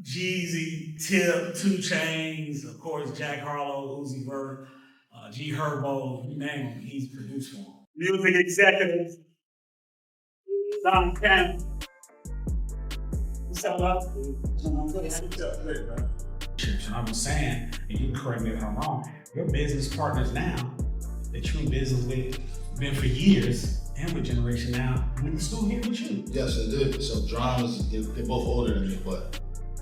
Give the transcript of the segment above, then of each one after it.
Jeezy, Tip, 2 Chainz, of course, Jack Harlow, Uzi Vert, G Herbo, you name him, he's produced for him. Music executives, Don Cannon. What's up, love? And I was saying, and you can correct me if I'm wrong, your business partners now that you're in business with, been for years, and with Generation now, went to school here with you. Yes, they did. So Drama's, they're both older than me, but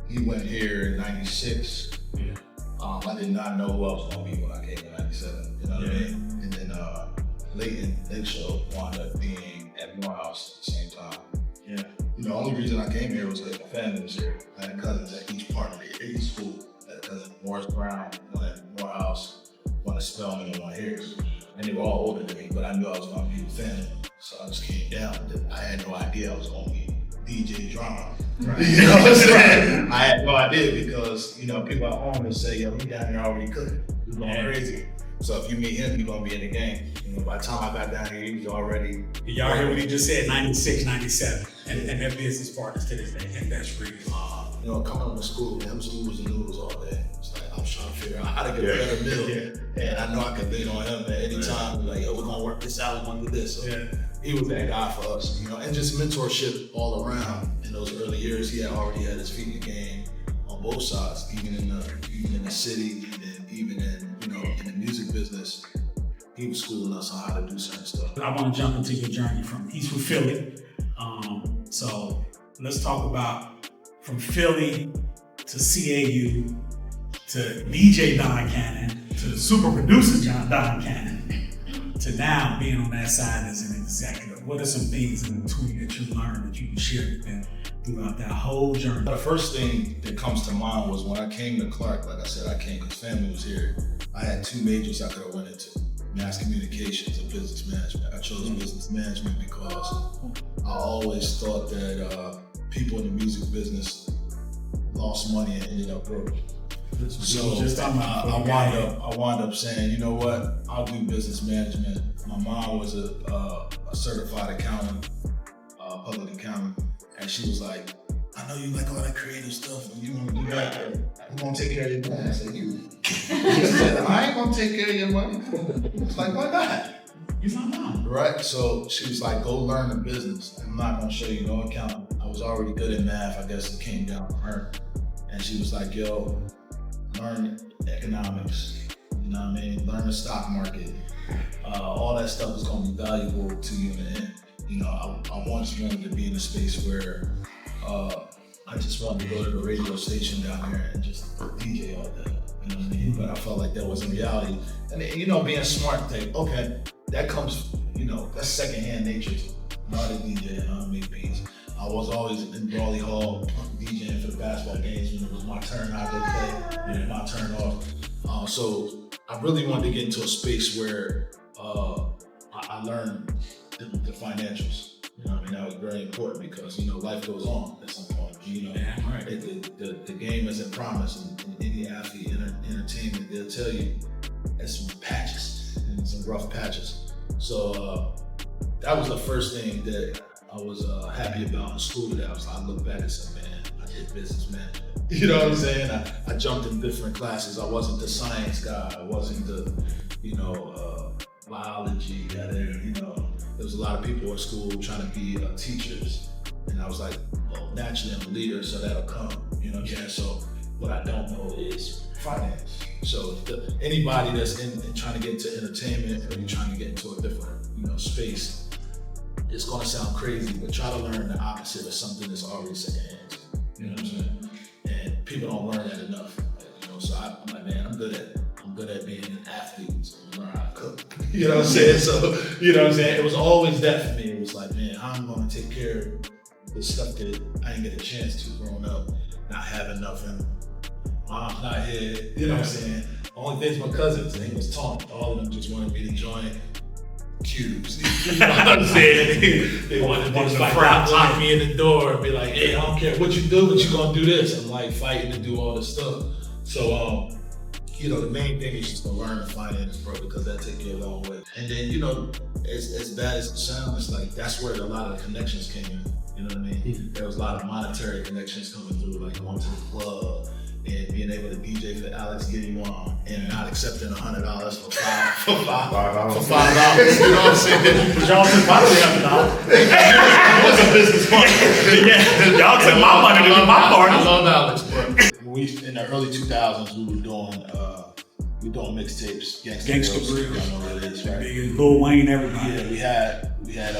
he went here in '96. Yeah. I did not know who I was gonna be when I came in '97. You know what I mean? And then Leighton, Lake Show wound up being at Morehouse at the same time. Yeah. You know, the only reason I came here was because my family was here. I had cousins at each part of each school. I had a cousin Morris Brown, one at Morehouse, one at Spelman, and one here. And they were all older than me, but I knew I was gonna be with family. So I just came down. I had no idea I was gonna be DJ Drama. Right. You know what I'm saying? I had no idea because, you know, people at home would say, yo, he down here already cooking. He's going crazy. So if you meet him, you're gonna be in the game. You know, by the time I got down here, he was already. Y'all hear what he just said, 96, 97. And they're business partners to this day. And that's really you know, coming up to school, them schools and noodles all day. It's like, I'm trying to figure out how to get a better meal. And I know I could lean on him at any time. Like, yo, we're gonna work this out, we're gonna do this. So he was that guy for us, you know, and just mentorship all around. In those early years, he had already had his feet in the game on both sides, even in the city, and even in, you know, in the music business. He was schooling us on how to do certain stuff. I want to jump into your journey he's from Philly. So let's talk about from Philly to CAU to DJ Don Cannon to the super producer Don Cannon to now being on that side as an executive. What are some things in the tweet that you learned that you can share with them throughout that whole journey? The first thing that comes to mind was when I came to Clark, like I said, I came because family was here. I had 2 majors I could have went into, mass communications and business management. I chose business management because I always thought that people in the music business lost money and ended up broke. So I wound up saying, you know what, I'll do business management. My mom was a certified accountant, public accountant, and she was like, I know you like all that creative stuff, and you want to do that. I'm gonna take care of your money. I said, you? She said, I ain't gonna take care of your money. It's like, why not? You're my mom. Right, so she was like, go learn the business. I'm not gonna show you no accounting. I was already good at math, I guess it came down from her. And she was like, yo, learn economics, you know what I mean? Learn the stock market. All that stuff is gonna be valuable to you in the end. You know, I once wanted to be in a space where I just wanted to go to the radio station down here and just DJ all day, you know what I mean? But I felt like that wasn't reality. And you know, being smart, think, okay, that comes, you know, that's secondhand nature. I'm not a DJ and I don't make beats. I was always in Brawley Hall DJing for the basketball games when it was my turn, I would play, and then my turn off. So I really wanted to get into a space where I learned the financials. You know what I mean? That was very important because, you know, life goes on at some point. You know, the game isn't promised in any athlete entertainment. They'll tell you it's some patches and some rough patches. So that was the first thing that I was happy about in school. That I look back and said, man, I did business management. You know what I'm saying? I jumped in different classes. I wasn't the science guy. I wasn't the, you know, biology guy there. You know, there was a lot of people at school trying to be teachers. And I was like, well, naturally I'm a leader, so that'll come. You know what I'm saying? So what I don't know is finance. So anybody that's in trying to get into entertainment or you're trying to get into a different, you know, space, it's gonna sound crazy, but try to learn the opposite of something that's already secondhand. You know what I'm saying? And people don't learn that enough. You know, so I'm like, man, I'm good at being an athlete, so I learn how to cook. You know what I'm saying? So, you know what I'm saying? It was always that for me. It was like, man, how I'm gonna take care of the stuff that I didn't get a chance to growing up, not having nothing. Mom's not here, you know what I'm saying? Only thing's my cousins, and he was taught. All of them just wanted me to join cubes. You know what I'm saying? They wanted to just like lock me in the door and be like, hey, I don't care what you do, but you gonna do this. I'm like fighting to do all this stuff. So, you know, the main thing is just to learn the finance, bro, because that takes you a long way. And then, you know, as bad as it sounds, it's like that's where a lot of the connections came in. You You know what I mean? There was a lot of monetary connections coming through, like going to the club and being able to DJ for Alex Getting On and not accepting $100 for $5. You know what I'm saying? But y'all took my $300. It was a business partner. Yeah, y'all took my money to do my part. I love Alex, but in the early 2000s, we were doing mixtapes, Gangster Grillz. Y'all know what it is, right? Lil Wayne, everybody. Yeah, we had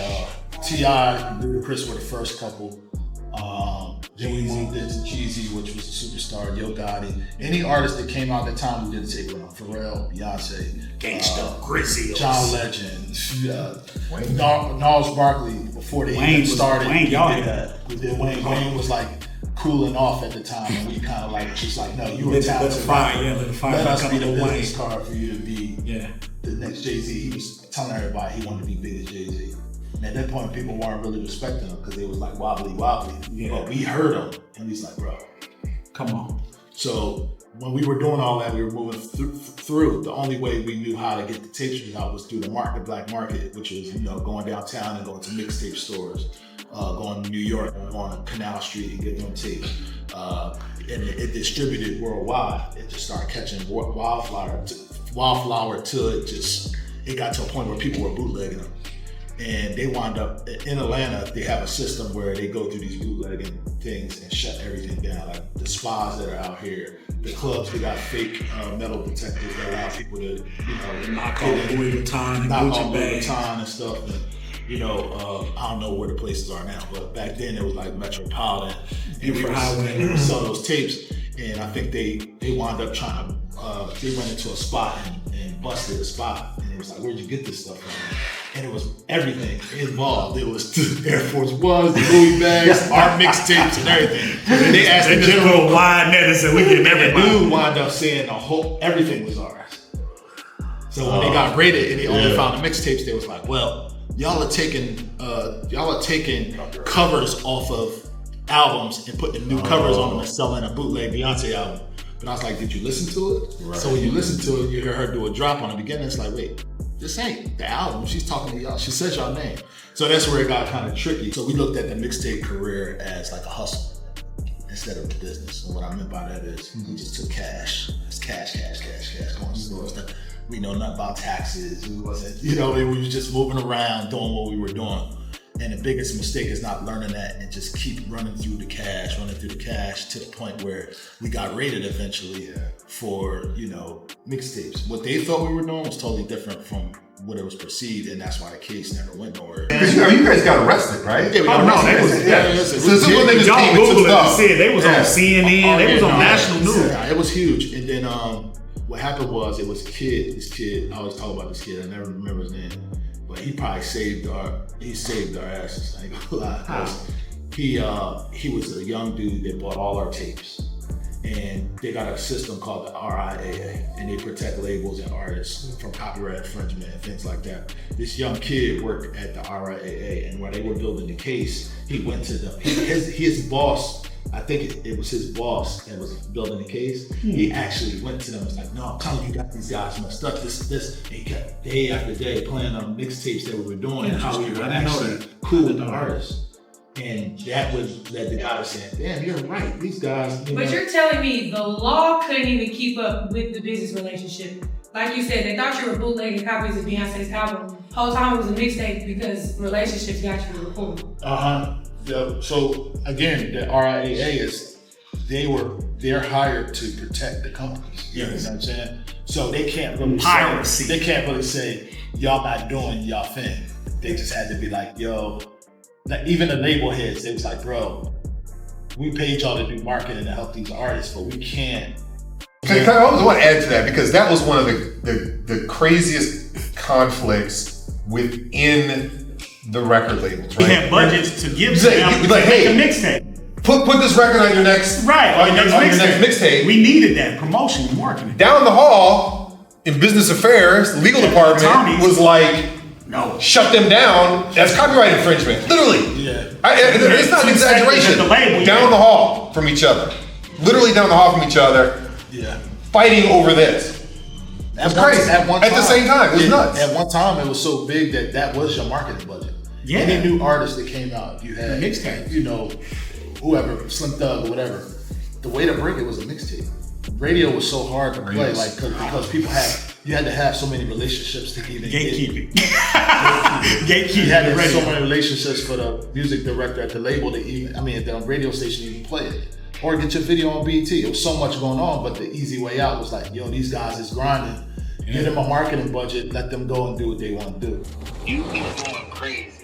T.I., Chris were the first couple. Jeezy did Jeezy, which was a superstar, Yo Gotti. Any artist that came out at the time, we did a tape with them. Pharrell, Beyonce, Gangster, Grillz, John Legend, Gnarls Barkley. Before they even started, Wayne, y'all did that. We did Wayne. Wayne was like cooling off at the time, and we kind of like just like, no, you were talented. Let us be the business card for you to be the next Jay-Z. He was telling everybody he wanted to be big as Jay-Z. And at that point, people weren't really respecting him because they was like wobbly. Yeah. But we heard him, and he's like, bro, come on. So when we were doing all that, we were moving through. The only way we knew how to get the tapes out was through the black market, which was, going downtown and going to mixtape stores, going to New York, going to Canal Street and getting them tapes. And it distributed worldwide. It just started catching wildflower till it got to a point where people were bootlegging them. And they wound up in Atlanta. They have a system where they go through these bootlegging things and shut everything down. Like the spas that are out here, the clubs, they got fake metal detectors that allow people to, knock off Louis Vuitton and stuff. And, I don't know where the places are now, but back then it was like Metropolitan. And we would sell those tapes. And I think they wound up trying to, they went into a spot and busted a spot. And it was like, where'd you get this stuff from? And it was everything involved. It was Air Force Ones, the Louis bags, our mixtapes, and everything. And they asked the general wide net and said, we get everybody. Dude wound up saying everything was ours. So when they got raided and they only found the mixtapes, they was like, well, y'all are taking covers off of albums and putting new covers on them and selling a bootleg Beyonce album. But I was like, did you listen to it? Right. So when you listen to it, you hear her do a drop on the beginning. It's like, wait, this ain't the album. She's talking to y'all. She says y'all name. So that's where it got kind of tricky. So we looked at the mixtape career as like a hustle instead of a business. And what I meant by that is we just took cash. It's cash, going to stores. We know nothing about taxes. We wasn't, we was just moving around doing what we were doing. And the biggest mistake is not learning that and just keep running through the cash to the point where we got raided eventually for, mixtapes. What they thought we were doing was totally different from what it was perceived, and that's why the case never went nowhere. Because you guys got arrested, right? Yeah, we got arrested. So this is when they just y'all came into stuff. They was on CNN, they was on national news. It was huge. And then what happened was this kid, I always talk about this kid, I never remember his name. But he probably saved our asses. I ain't gonna lie. He was a young dude that bought all our tapes. And they got a system called the RIAA, and they protect labels and artists from copyright infringement and things like that. This young kid worked at the RIAA, and while they were building the case, he went to his boss. I think it was his boss that was building the case. He actually went to them and was like, no, I'm telling you, got these guys messed up, this. He kept day after day playing on mixtapes that we were doing and how we were actually cool with the artists. And that led the guy to saying, damn, you're right, these guys. But you're telling me the law couldn't even keep up with the business relationship. Like you said, they thought you were bootlegging copies of Beyonce's album. Whole time it was a mixtape because relationships got you to record. So again, the RIAA they're hired to protect the companies. You know what I'm saying? So they can't really say y'all not doing y'all thing. They just had to be like, yo, like even the label heads, they was like, bro, we paid y'all to do marketing to help these artists, but we can't. I want to add to that because that was one of the craziest conflicts within the record labels, right? We had budgets to give them like, hey, a mixtape. Put this record on your next mixtape. We needed that promotion and marketing. Down the hall in business affairs, the legal department was like, no, shut them down. That's copyright infringement. Literally. Yeah. It's not an exaggeration. Down the hall from each other. Literally down the hall from each other. Yeah. Fighting over this. That's crazy. At the same time, it was nuts. At one time, it was so big that was your marketing budget. Any new artist that came out, you had mixtape. You know, whoever, Slim Thug or whatever. The way to bring it was a mixtape. Radio was so hard to play, like because people you had to have so many relationships to even gatekeeping. Gatekeeping. You had to have so many relationships for the music director at the label to even, at the radio station to even play it. Or get your video on BET. It was so much going on, but the easy way out was like, yo, these guys is grinding. Get them a marketing budget, let them go and do what they want to do. You be going crazy.